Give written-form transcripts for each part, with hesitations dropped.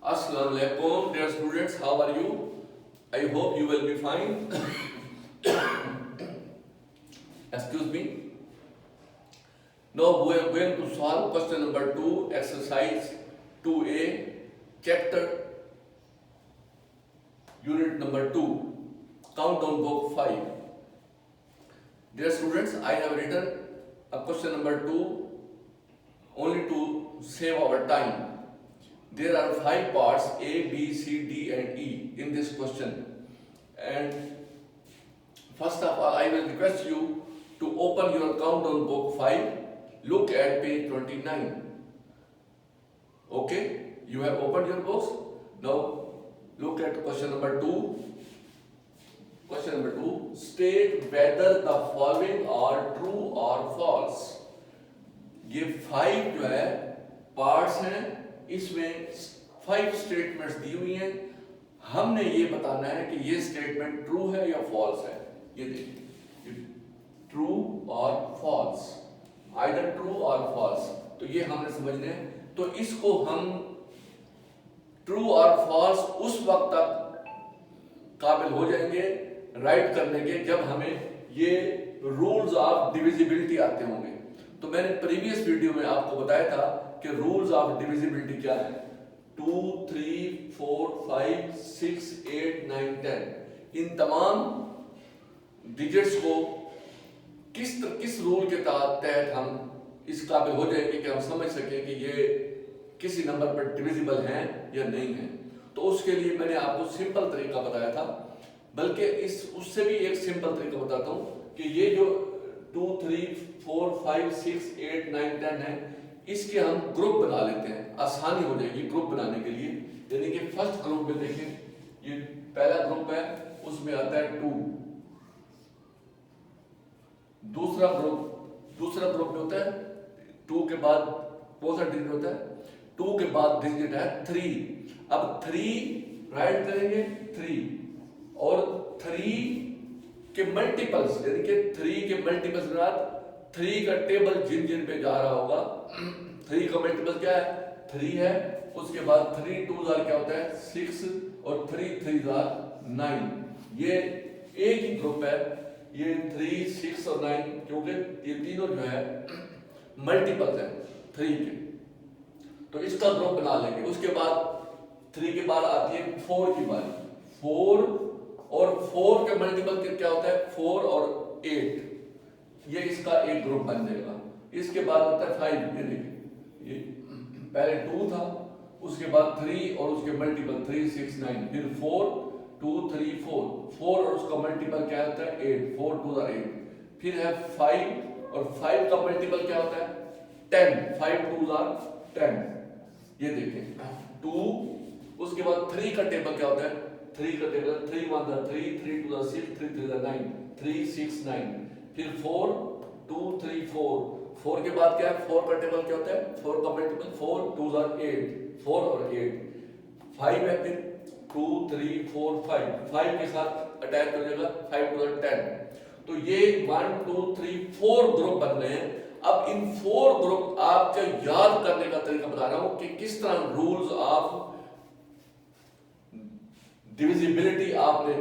Assalamu alaikum, dear students. How are you? I hope you will be fine. Excuse me. Now we are going to solve question number 2, exercise 2A, chapter unit number 2, countdown book 5. Dear students, I have written a question number 2 only to save our time. There are 5 parts A, B, C, D and E in this question. And first of all, I will request you to open your countdown book 5. Look at page 29. Okay? You have opened your books. Now look at question number 2. Question number 2. State whether the following are true or false. ये 5 जो है parts हैं, इसमें 5 statements दी हुई हैं. हमने ये बताना है कि ये स्टेटमेंट ट्रू है या फॉल्स है. ये देखिए, ट्रू और फॉल्स, आइदर ट्रू और फॉल्स. तो ये हमने समझने हैं. तो इसको हम ट्रू और फॉल्स उस वक्त तक काबिल हो जाएंगे राइट करने के जब हमें ये रूल्स ऑफ डिविजिबिलिटी आते होंगे. तो मैंने प्रीवियस वीडियो में आपको बताया था कि रूल्स ऑफ डिविजिबिलिटी क्या है. 2, 3, 4, 5, 6, 8, 9, 10 इन तमाम डिजिट्स को किस रूल के तहत हम इस काबिल हो जाएंगे कि हम समझ सकें कि ये किसी नंबर पर डिविजिबल हैं या नहीं है. तो उसके लिए मैंने आपको सिंपल तरीका बताया था, बल्कि उससे भी एक सिंपल तरीका बताता हूं कि ये जो 2, 3, 4, 5, 6, 8, 9, 10 है, इसके हम ग्रुप बना लेते हैं. आसानी हो जाएगी ग्रुप बनाने के लिए. यानी कि फर्स्ट ग्रुप में देखें, ये पहला ग्रुप है, उसमें आता है 2. दूसरा ग्रुप में होता है 2 के बाद कौन सा डिजिट होता है? 2 के बाद डिजिट है 3. अब 3 राइट करेंगे 3 और 3 के मल्टीपल्स, यानी कि 3 के मल्टीपल्स के बाद 3 का टेबल जिन पे जा रहा होगा. 3 का मल्टीपल क्या है? 3 है. उसके बाद 3 2 क्या होता है? 6 और 3 3 9. ये एक ही ग्रुप है, ये 3, 6 और 9, क्योंकि ये तीनों जो है मल्टीपल्स है 3 के. तो इसका ग्रुप बना लेंगे. उसके बाद 3 के बाद आती है 4 की बारी. 4 और 4 के मल्टीपल क्या होता है? 4 और 8. ये इसका एक ग्रुप बन जाएगा. इसके बाद होता है 5. ये देखिए, ये पहले 2 था, उसके बाद 3 और उसके मल्टीपल 3, 6, 9, फिर 4, 2, 3, 4 और उसका मल्टीपल क्या होता है? 8. 4 2 8. फिर है 5 और 5 का मल्टीपल क्या होता है? 10. 5 2 10. ये देखें 2. उसके बाद 3 का टेबल क्या होता है? 3 का टेबल 3 1 3, 3 2 6, 3 3 9, 3 6 9. फिर 4 2 3 4. 4 के बाद क्या है? 4 का टेबल क्या होता है? 4 का मल्टीपल 4 2 8. 4 और 8. 5 है, फिर 2 3 4 5. 5 के साथ अटैच हो जाएगा 5 2 10. तो ये 1 2 3 4 ग्रुप बन गए हैं. अब इन 4 ग्रुप आपको याद करने का तरीका बता रहा हूं कि किस तरह रूल्स ऑफ डिविजिबिलिटी आपने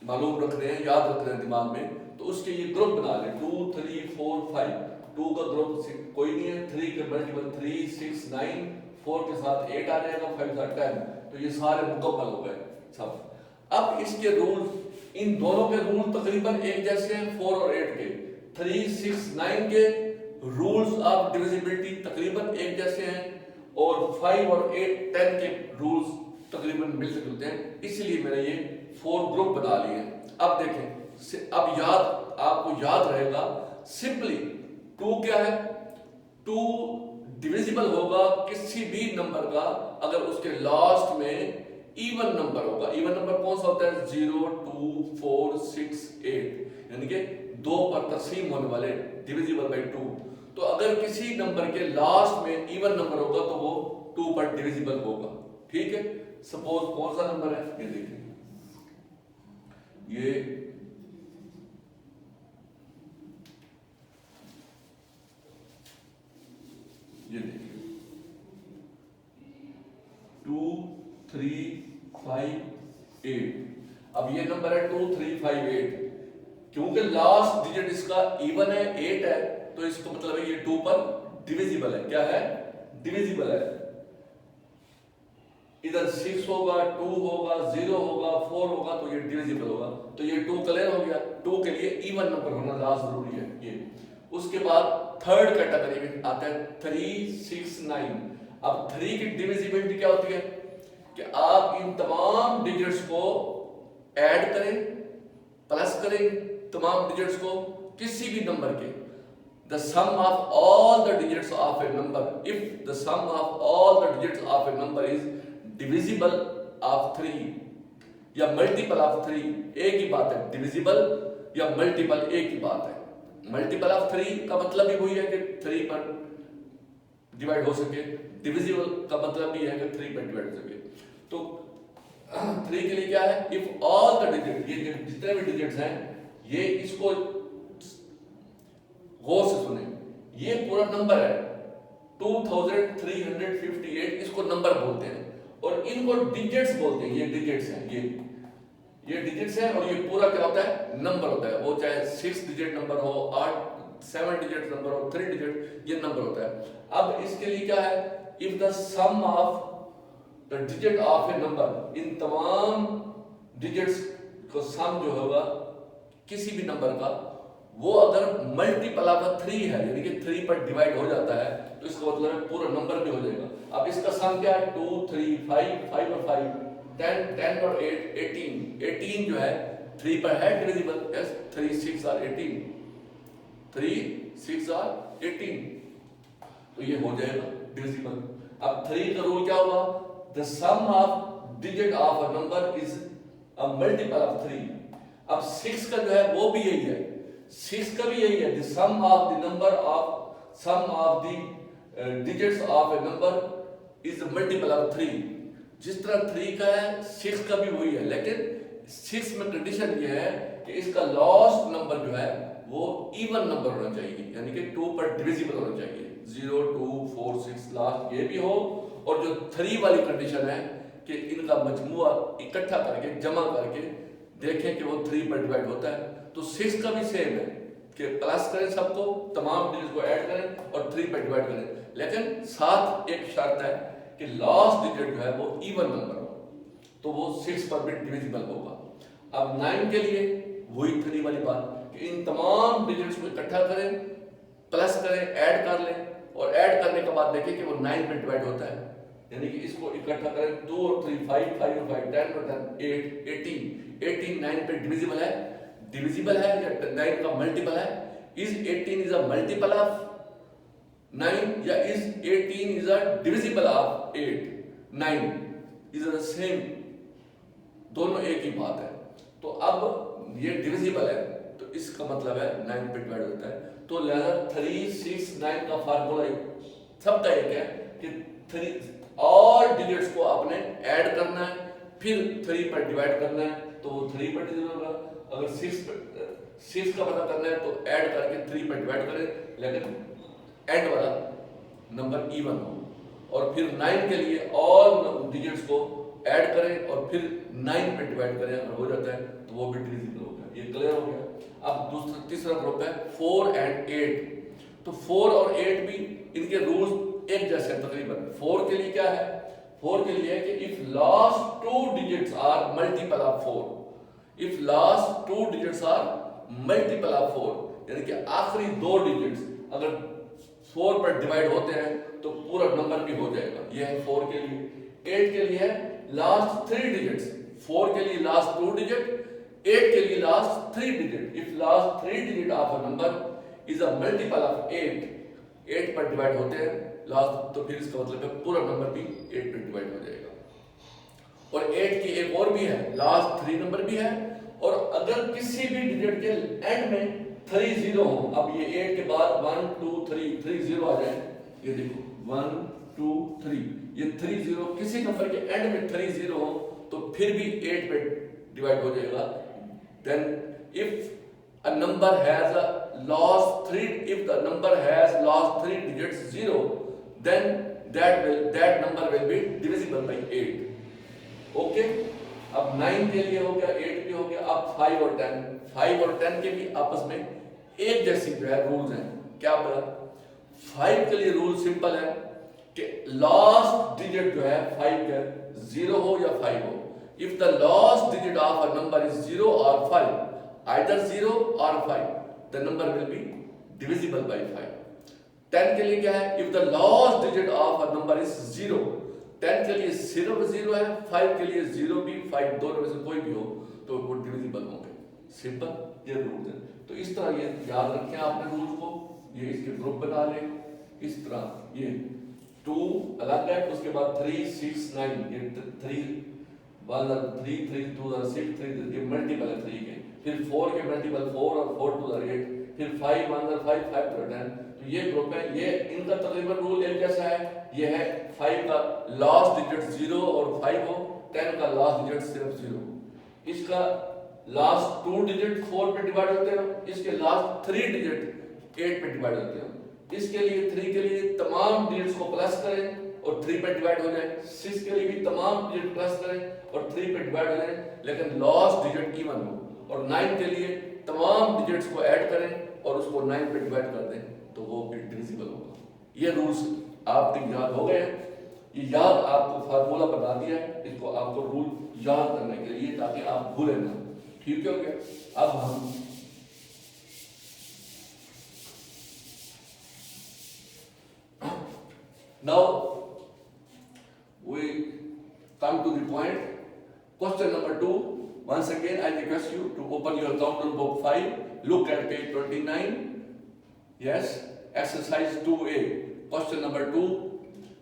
मालूम रखने हैं, याद रखने हैं दिमाग में. तो उसके ये ग्रुप बना ले. 2 3 4 5. 2 का ग्रुप कोई नहीं है. 3 के मल्टीपल 3 6 9. 4 के साथ 8 आ जाएगा. 5 के साथ 10. तो ये सारे मुकम्मल हो गए सब. अब इसके रूल, इन दोनों के रूल तकरीबन एक जैसे हैं. 4 और 8 के, 3 6 9 के रूल्स ऑफ डिविजिबिलिटी तकरीबन एक जैसे हैं, और 5 और 8 10 के रूल्स तकरीबन मिलते जुलते हैं. इसलिए मैंने ये 4 ग्रुप बना लिए. अब देखें, अब आपको याद रहेगा सिंपली 2 क्या है? 2 डिविजिबल होगा किसी भी नंबर का अगर उसके लास्ट में इवन नंबर होगा. इवन नंबर कौन सा होता है? 0 2 4 6 8, यानी कि 2 पर तकसीम होने वाले डिविजिबल बाय 2. तो अगर किसी नंबर के लास्ट में इवन नंबर होगा तो वो 2 पर डिविजिबल होगा. ठीक है. सपोज कौन सा नंबर है? ये देखिए, ये देखिए 2 3 5 8। अब ये नंबर है 2 3 5 8, क्योंकि लास्ट डिजिट इसका इवन है 8 है, तो इसका मतलब है ये 2 पर डिविजिबल है। क्या है? डिविजिबल है। इधर 6 होगा, 2 होगा, 0 होगा, 4 होगा, तो ये डिविजिबल होगा। तो ये 2 क्लियर हो गया। 2 के लिए इवन नंबर होना लास्ट जरूरी है ये। उसके बाद थर्ड कैटेगरी में आता है 3 6 9। अब 3 की डिविजिबिलिटी क्या होती है कि आप इन तमाम डिजिट्स को ऐड करें, प्लस करें तमाम डिजिट्स को किसी भी नंबर के। The sum of all the digits of a number, if the sum of all the digits of a number is divisible of 3 या multiple of 3, एक ही बात है। divisible या multiple एक ही बात है। multiple of 3 का मतलब ही वही है कि 3 पर डिवाइड हो सके, divisible का मतलब भी है कि 3 पर डिवाइड हो सके। तो 3 के लिए क्या है? if all the digits, ये जितने भी डिजिट्स हैं, ये इसको गौर से सुने, ये पूरा नंबर है 2358, इसको नंबर बोलते हैं और इनको डिजिट्स बोलते हैं। ये डिजिट्स हैं, ये डिजिट्स हैं और ये पूरा क्या होता है? नंबर होता है। वो चाहे 6 डिजिट नंबर हो, 7 डिजिट नंबर हो, 3 डिजिट, ये नंबर होता है। अब इसके लिए क्या है? If the sum of the digit of a number, इन तमाम डिजिट्स को सम जो होगा किसी भी नंबर का, वो अगर मल्टीपल ऑफ 3 है, यानी कि 3 पर डिवाइड हो जाता है, तो इसका मतलब है पूरा नंबर भी हो जाएगा। अब इसका सम क्या है? 2 3 5 5 और 5 10 10 और 8 18। 18 जो है 3 पर है डिविजिबल। यस, 3 6 आर 18, 3 6 आर 18, तो ये हो जाएगा डिविजिबल। अब 3 का रूल क्या होगा? The sum of digit of a number is a multiple of 3। अब 6 का जो है वो भी यही है, 6 का भी यही है, the sum of the number of sum of the digits of a number is a multiple of 3। जिस तरह 3 का है 6 का भी वही है, लेकिन 6 में कंडीशन ये है कि इसका लास्ट नंबर जो है वो इवन नंबर होना चाहिए, यानी कि 2 पर डिविजिबल होना चाहिए। 0 2 4 6 लास्ट ये भी हो, और जो 3 वाली कंडीशन है कि इनका मजमुआ इकट्ठा करके जमा करके देखें कि वो 3 पर डिवाइड होता है। तो 6 का भी सेम है कि प्लस करें सबको, तमाम डिजिट को ऐड करें और 3 पर डिवाइड करें, लेकिन साथ एक शर्त है कि लास्ट डिजिट जो है वो इवन नंबर हो, तो वो 6 पर भी डिविजिबल होगा। अब 9 के लिए वही 3 वाली बात कि इन तमाम डिजिट्स को इकट्ठा करें, प्लस करें, ऐड कर लें, और ऐड करने के बाद देखें कि वो 9 पर डिवाइड होता है, यानी कि इसको इकट्ठा करें 2 और 3 5 5 और 5 10 और 10 8 18 9 पे डिविजिबल है। डिविजिबल है या 9 का मल्टीपल है? Is 18 is a multiple of 9 या is 18 is a divisible of 8? 9 is the same, दोनों एक ही बात है। तो अब ये डिविजिबल है, तो इसका मतलब है 9 पे डिवाइड होता है। तो लिहाजा 3 6 9 का फार्मूला सबका एक है कि 3 और डिजिट्स को आपने ऐड करना है, फिर 3 पर डिवाइड करना है, तो वो 3 पर डिविजिबल होगा। अगर 6 का पता करना है तो ऐड करके 3 पर डिवाइड करें, लेकिन एंड वाला नंबर इवन हो। और फिर 9 के लिए ऑल डिजिट्स को ऐड करें और फिर 9 पे डिवाइड करें, अगर हो जाता है तो वो भी डिविजिबल हो गया। ये क्लियर हो गया। अब तीसरा ग्रुप है 4 and 8। तो 4 और 8 भी इनके रूल्स एक जैसे हैं तकरीबन। 4 के लिए क्या है? 4 के लिए है कि if last 2 digits are multiple of 4, if last 2 digits are multiple of 4, यानी कि आखिरी 2 डिजिट्स अगर 4 पर डिवाइड होते हैं तो पूरा नंबर भी हो जाएगा। ये है 4 के लिए। 8 के लिए है लास्ट 3 डिजिट्स। 4 के लिए लास्ट 2 डिजिट, 8 के लिए last 3 digit. If last 3 digit of a number is a multiple of 8 पर डिवाइड होते हैं लास्ट, तो फिर इसका मतलब है पूरा नंबर भी 8 पर डिवाइड हो जाएगा। और 8 की एक और भी है, लास्ट 3 नंबर भी है, और अगर किसी भी डिजिट के एंड में 3 0 हो, अब ये 8 के बाद 1 2 3 0 आ जाए, ये देखो 1 2 3, ये 3 0 किसी नंबर के एंड में 3 0 हो तो फिर भी 8 पे डिवाइड हो जाएगा। Then if a number has a last 3, if the number has last 3 digits 0, then that number will be divisible by 8. Okay, अब 9 के लिए हो गया, 8 भी हो गया, अब 5 और 10 के भी आपस में एक जैसी जो है रूल्स हैं। क्या बोला? 5 के लिए रूल सिंपल है कि लास्ट डिजिट जो है 5 का 0 हो या 5 हो। If the last digit of a number is 0 और 5, either 0 or 5, the number will be divisible by 5. 10 के लिए क्या है? If the last digit of a number is 0, 10 के लिए सिर्फ 0 है, 5 के लिए 0 भी, 5 दोनों में से कोई भी हो तो वो डिविजिबल होंगे। सिंपल, ये रूल है। तो इस तरह ये याद रखें आपने रूल को, ये इसके ग्रुप बना लें इस तरह। ये 2 अलग है, उसके बाद 3 6 9, ये 3 1 3 3 2 6 3, ये मल्टीपल है 3 के। फिर 4 के मल्टीपल 4 और 4 2 8, फिर 5 1 5 5 2 10। तो ये ग्रुप है, ये इनका तकरीबन रूल एक जैसा है। ये है 5 का लास्ट डिजिट 0 और 5 हो, 10 का लास्ट डिजिट सिर्फ 0। इसका लास्ट 2 डिजिट 4 पे डिवाइड होते हैं, इसके लास्ट 3 डिजिट 8 पे डिवाइड होते हैं। इसके लिए 3 के लिए तमाम डिजिट्स को प्लस करें और 3 पे डिवाइड हो जाए। 6 के लिए भी तमाम डिजिट प्लस करें और 3 पे डिवाइड हो जाए, लेकिन लास्ट डिजिट इवन हो। और 9 के लिए तमाम डिजिट्स को ऐड करें और उसको 9 पे डिवाइड कर दें तो वो भी डिविजिबल होगा। ये रूल्स आपके याद हो गए हैं। ये याद आपको फार्मूला बता दिया है, इसको आपको रूल याद करने के लिए, ताकि आप भूलें ना। ठीक है क्या? अब हम now we come to the point. Question number 2. Once again, I request you to open your countdown book 5. Look at page 29. Yes, exercise 2A. Question number 2.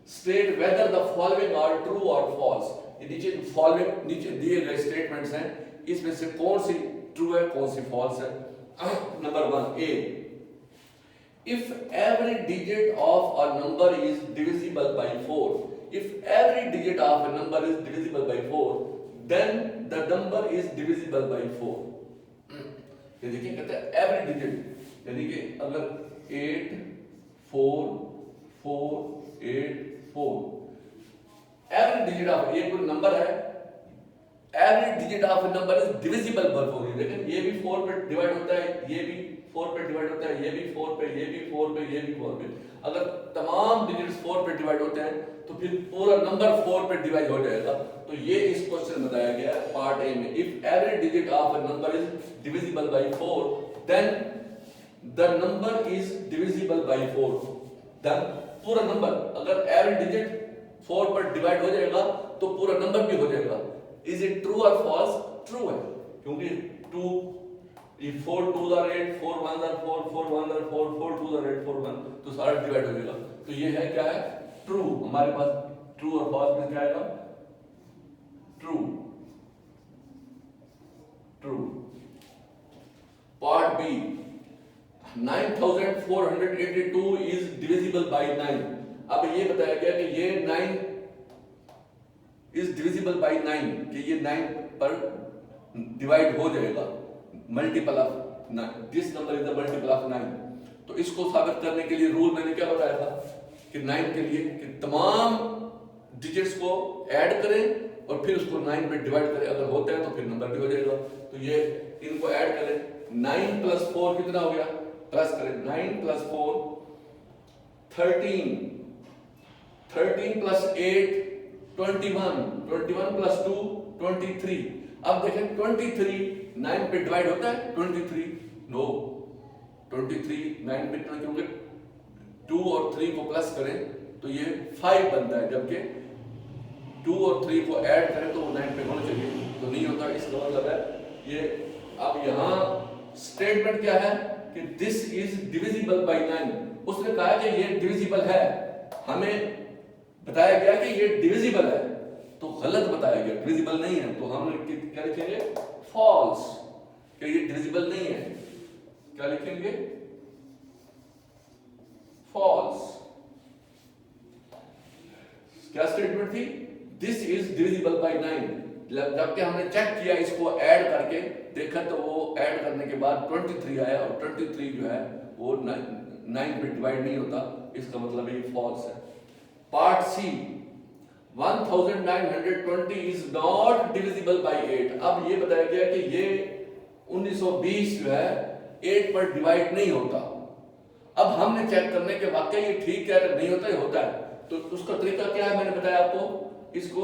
State whether the following are true or false. ये नीचे दिए गए statements हैं, इसमें से कौन C true है, कौन सी फॉल्स है। Number 1 A. If every digit of a number is divisible by 4, if every digit of a number is divisible by 4, then the number is divisible by 4. ये देखिए, कहते हैं every digit, यानी कि अगर 8 4 4 8 4, every digit of ये कोई number है, every digit of a number is divisible by 4, लेकिन ये भी 4 पे डिवाइड होता है, ये भी 4 पे डिवाइड होता है, ये भी 4 पे, ये भी 4 पे, ये भी 4 पे। अगर तमाम डिजिट्स 4 पे डिवाइड होते हैं तो फिर पूरा नंबर 4 पे डिवाइड हो जाएगा। तो ये इस क्वेश्चन में बताया गया है पार्ट ए में। If every digit of a number is divisible by 4, then the number is divisible by 4। Then पूरा नंबर, अगर एवरी डिजिट 4 पर डिवाइड हो जाएगा तो पूरा नंबर भी हो जाएगा। इज इट ट्रू और फॉल्स? ट्रू है, क्योंकि 2 4 2 are 8, 4 1 are 4, 4 1 are 4, 4 2 are 8, 4 1, तो सारा डिवाइड हो जाएगा। तो ये है क्या है? ट्रू। हमारे पास ट्रू और फॉल्स में क्या आएगा? True. True. Part B, 9482 is divisible by 9। अब ये बताया गया कि ये 9 इज डिविजिबल बाय 9, कि ये 9 पर डिवाइड हो जाएगा। Multiple of 9, this number is the multiple of 9। तो इसको साबित करने के लिए रूल मैंने क्या बताया था कि 9 के लिए कि तमाम डिजिट्स को ऐड करें और फिर उसको 9 पे डिवाइड करें, अगर होता है तो फिर नंबर भी हो जाएगा। तो ये इनको ऐड करें, 9 प्लस 4 कितना हो गया? प्लस करें, 9 प्लस 4 13, 13 प्लस 8 21, 21 प्लस 2 23। अब देखें 23 9 पे डिवाइड होता है? 23 नो, 23 9 पे डिवाइड, क्योंकि 2 और 3 को प्लस करें तो ये 5 बनता है, जबकि 2 और 3 को ऐड करें तो वो 9 पे होना चाहिए, तो नहीं होता। इसका मतलब है ये। अब यहाँ स्टेटमेंट क्या है कि दिस इज डिविजिबल बाय 9। उसने कहा कि ये डिविजिबल है, हमें बताया गया कि ये डिविजिबल है, तो गलत बताया गया, डिविजिबल नहीं है। तो हम क्या लिखेंगे? फॉल्स, कि ये डिविजिबल नहीं है। क्या लिखेंगे? फॉल्स। क्या स्टेटमेंट थी? This is divisible by 9। जबकि हमने चेक किया, इसको ऐड करके देखा तो वो ऐड करने के बाद 23 आया, और 23 जो है वो 9 पे डिवाइड नहीं होता। इसका मतलब ये फॉल्स है। Part C 1920 is not divisible by 8। अब ये बताया गया कि ये 1920 जो है 8 पर डिवाइड नहीं होता। अब हमने चेक करने के वाकई ये ठीक है, नहीं होता ही होता है। तो उसका तरीका क्या है, मैंने बताया आपको इसको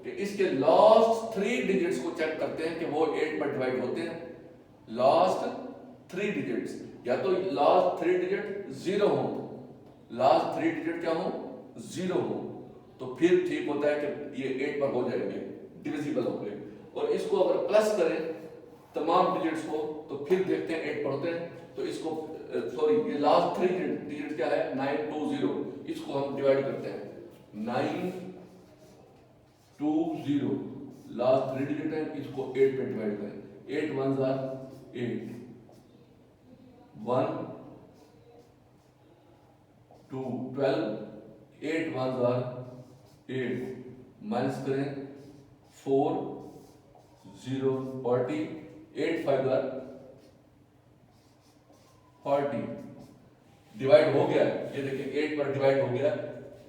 कि इसके लास्ट 3 डिजिट्स को चेक करते हैं कि वो 8 पर डिवाइड होते हैं। लास्ट 3 डिजिट्स, या तो लास्ट 3 डिजिट 0 हो, लास्ट 3 डिजिट क्या हो 0 हो, तो फिर ठीक होता है कि ये 8 पर हो जाएंगे, डिविजिबल होंगे। और इसको अगर प्लस करें तमाम डिजिट्स को तो फिर देखते हैं 8 पर होते हैं। तो इसको सॉरी ये लास्ट 3 डिजिट क्या है 920, इसको हम डिवाइड करते हैं 920, लास्ट 3 डिजिट है, इसको 8 पे डिवाइड करें। 8 1 8, 1 2 12, 8 1 8, माइनस करें 4 0 40, 8 5 40, डिवाइड हो गया। ये देखिए 8 पर डिवाइड हो गया।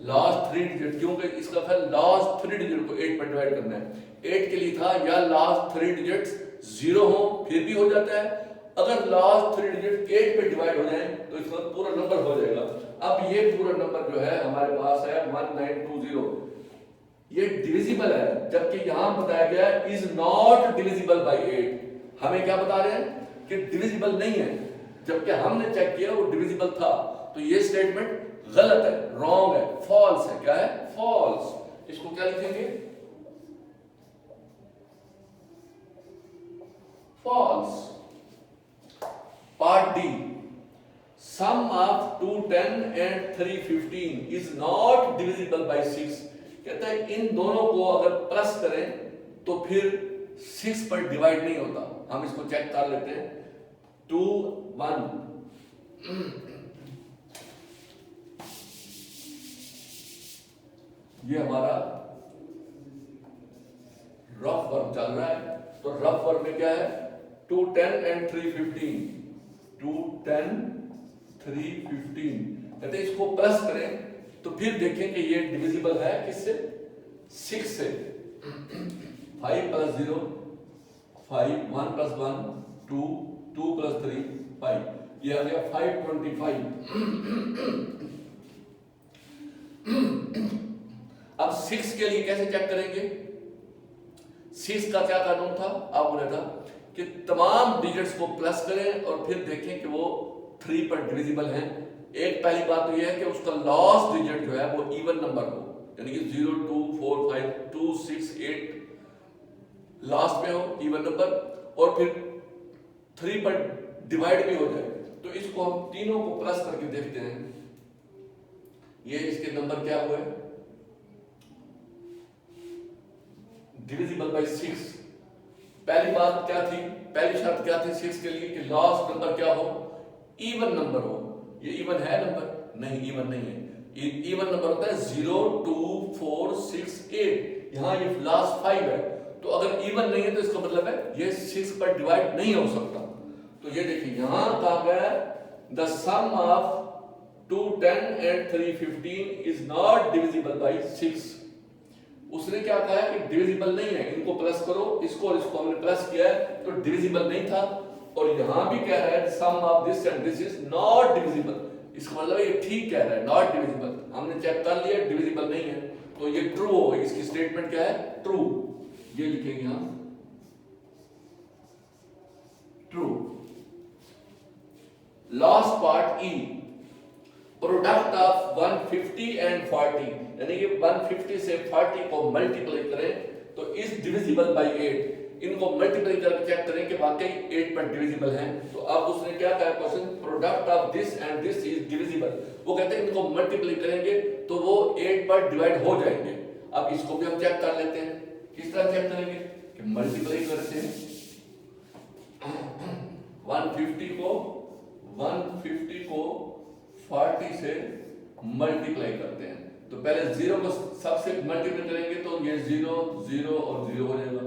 लास्ट 3 डिजिट, क्योंकि इसका था लास्ट 3 डिजिट को 8 पर डिवाइड करना है। 8 के लिए था या लास्ट 3 डिजिट्स 0 हो फिर भी हो जाता है, अगर लास्ट 3 डिजिट 8 पे डिवाइड हो जाए तो इसका पूरा नंबर हो जाएगा। अब ये पूरा नंबर जो है हमारे पास है 1920, ये डिविजिबल है, जबकि यहां बताया गया इज नॉट डिविजिबल बाय 8। हमें क्या बता रहे हैं कि डिविजिबल नहीं है, जबकि हमने चेक किया वो डिविजिबल था। तो ये स्टेटमेंट गलत है, रॉन्ग है, फॉल्स है। क्या है? फॉल्स। इसको क्या लिखेंगे? False. Part D, sum of 210 and 315 is not divisible by 6। कहता है इन दोनों को अगर प्लस करें तो फिर 6 पर डिवाइड नहीं होता। हम इसको चेक कर लेते हैं। 2 1, ये हमारा रफ वर्क चल रहा है। तो रफ वर्क में क्या है 210 एंड 315, 210 315। कहते हैं इसको प्लस करें तो फिर देखें कि ये डिविजिबल है किससे? 6 से। 5 + 0 5, 1 + 1 2, 2 + 3 5, ये आ गया 525। अब 6 के लिए कैसे चेक करेंगे? 6 का क्या कानून था? आप बोला था कि तमाम डिजिट्स को प्लस करें और फिर देखें कि वो 3 पर डिविजिबल हैं। एक पहली बात तो ये है कि उसका लास्ट डिजिट जो है वो इवन नंबर हो, यानी कि 0 2 4 5 2 6 8 लास्ट में हो, इवन नंबर, और फिर 3 पर डिवाइड भी हो जाए। तो इसको हम तीनों को प्लस करके देखते हैं। ये इसके नंबर क्या हुए? Divisible by 6। पहली बात क्या थी? पहली शर्त क्या थी 6 के लिए कि लास्ट नंबर क्या हो? इवन नंबर हो। ये इवन है नंबर? नहीं, इवन नहीं है। इवन नंबर होता है 0 2 4 6 8। यहां ये लास्ट 5 है, तो अगर इवन नहीं है तो इसका मतलब है ये 6 पर डिवाइड नहीं हो सकता। तो ये देखिए यहां कहा गया the sum of 210 and 315 is not divisible by 6। उसने क्या कहा है कि डिविजिबल नहीं है, इनको प्लस करो, इसको और इसको हमने प्लस किया है तो डिविजिबल नहीं था। और यहां भी कह रहा है sum of this and this is not divisible. इसका मतलब ये ठीक कह रहा है, नॉट डिविजिबल। हमने चेक कर लिया डिविजिबल नहीं है, तो ये ट्रू हो। इसकी स्टेटमेंट क्या है? ट्रू। ये लिखेंगे हम true. Last part E, product of 150 and 40, यानी कि 150 से 40 को मल्टीप्लाई करें तो इज डिविजिबल बाय 8। इनको मल्टीप्लाई करके चेक करें कि वाकई 8 पर डिविजिबल हैं। तो अब उसने क्या कहा question? Product of this and this is divisible. वो कहते हैं इनको मल्टीप्लाई करेंगे तो वो 8 पर डिवाइड हो जाएंगे। अब इसको भी हम चेक कर लेते हैं। किस तरह चेक करेंगे? कि मल्टीप्लाई करते हैं 150 को 40 से मल्टीप्लाई करते हैं। तो पहले 0 को सबसे मल्टीप्लाई करेंगे तो ये 0 0 और 0 हो जाएगा।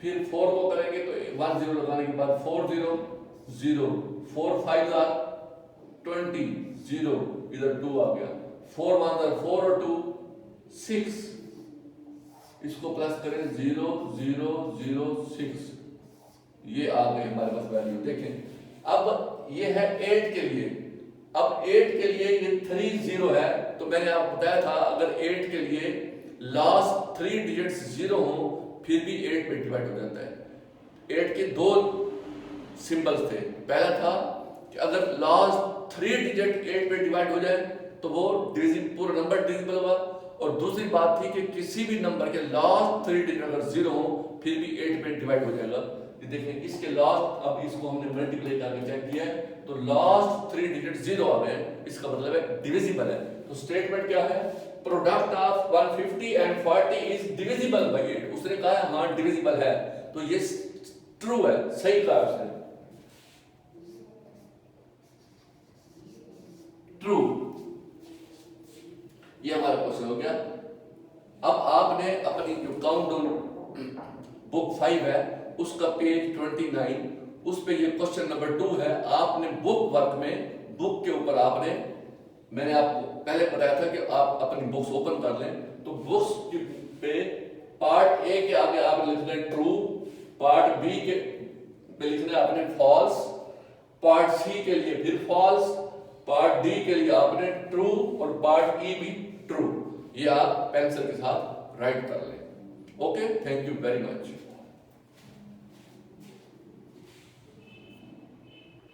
फिर 4 को करेंगे तो 1 0 लगाने के बाद 4 0 0, 4 5 20 0, इधर 2 आ गया। 4 1 4 और 2 6, इसको प्लस करें 0 0 0 6, ये आ गई हमारे पास वैल्यू। देखें अब ये है 8 के लिए, अब 8 के लिए ये 3 0 है, तो मैंने आपको बताया था अगर 8 के लिए लास्ट 3 डिजिट्स 0 हो फिर भी 8 में डिवाइड हो जाता है। 8 के दो सिंबल्स थे, पहला था कि अगर लास्ट 3 डिजिट 8 में डिवाइड हो जाए तो वो पूरा नंबर डिविजिबल होगा, और दूसरी बात थी कि किसी भी नंबर के लास्ट 3 डिजिट अगर 0 हो फिर भी 8 में डिवाइड हो जाएगा। ये देखें इसके लास्ट, अब इसको हमने मल्टीप्लाई करके चेक किया है तो लास्ट 3 डिजिट 0 आ गए, इसका मतलब है डिविजिबल है। तो स्टेटमेंट क्या है, product of 150 and 40 is divisible by 8। उसने कहा है हाँ डिविजिबल है, तो ये ट्रू है, सही कहा उसने, ट्रू। ये हमारा क्वेश्चन हो गया। अब आपने अपनी जो काउंटडाउन बुक 5 है उसका पेज 29, उस पे ये क्वेश्चन नंबर 2 है। आपने बुक वर्क में, बुक के ऊपर आपने, मैंने आपको पहले बताया था कि आप अपनी बुक्स ओपन कर लें, तो बुक्स पे पार्ट ए के आगे आपने लिखना है ट्रू, पार्ट बी के पे लिखना है आपने फॉल्स, पार्ट सी के लिए फिर फॉल्स, पार्ट डी के लिए आपने ट्रू और पार्ट ई भी ट्रू। ये आप पेंसिल के साथ राइट कर लें। Okay, thank you very much.